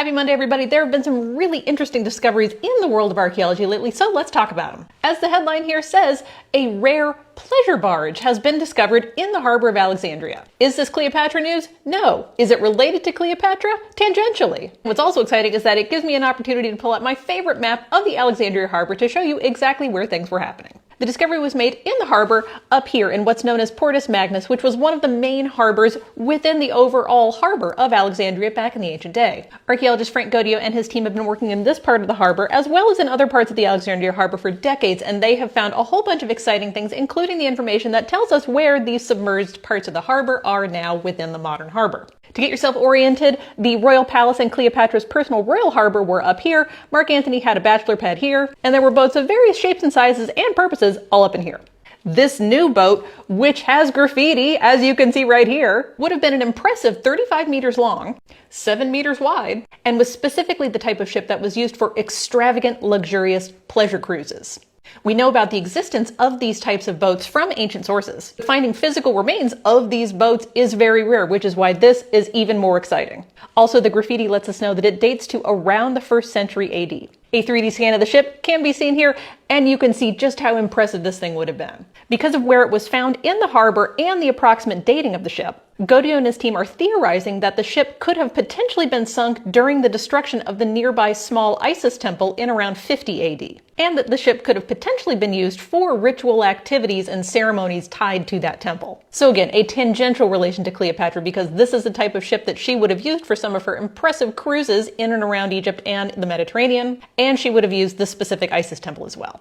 Happy Monday, everybody. There have been some really interesting discoveries in the world of archaeology lately, so let's talk about them. As the headline here says, a rare pleasure barge has been discovered in the harbor of Alexandria. Is this Cleopatra news? No. Is it related to Cleopatra? Tangentially. What's also exciting is that it gives me an opportunity to pull out my favorite map of the Alexandria harbor to show you exactly where things were happening. The discovery was made in the harbor up here in what's known as Portus Magnus, which was one of the main harbors within the overall harbor of Alexandria back in the ancient day. Archaeologist Frank Godio and his team have been working in this part of the harbor as well as in other parts of the Alexandria harbor for decades, and they have found a whole bunch of exciting things, including the information that tells us where these submerged parts of the harbor are now within the modern harbor. To get yourself oriented, the Royal Palace and Cleopatra's personal royal harbor were up here, Mark Antony had a bachelor pad here, and there were boats of various shapes and sizes and purposes all up in here. This new boat, which has graffiti, as you can see right here, would have been an impressive 35 meters long, 7 meters wide, and was specifically the type of ship that was used for extravagant, luxurious pleasure cruises. We know about the existence of these types of boats from ancient sources. Finding physical remains of these boats is very rare, which is why this is even more exciting. Also, the graffiti lets us know that it dates to around the 1st century AD. A 3D scan of the ship can be seen here, and you can see just how impressive this thing would have been. Because of where it was found in the harbor and the approximate dating of the ship, Godio and his team are theorizing that the ship could have potentially been sunk during the destruction of the nearby small Isis temple in around 50 AD, and that the ship could have potentially been used for ritual activities and ceremonies tied to that temple. So again, a tangential relation to Cleopatra, because this is the type of ship that she would have used for some of her impressive cruises in and around Egypt and the Mediterranean, and she would have used the specific Isis temple as well.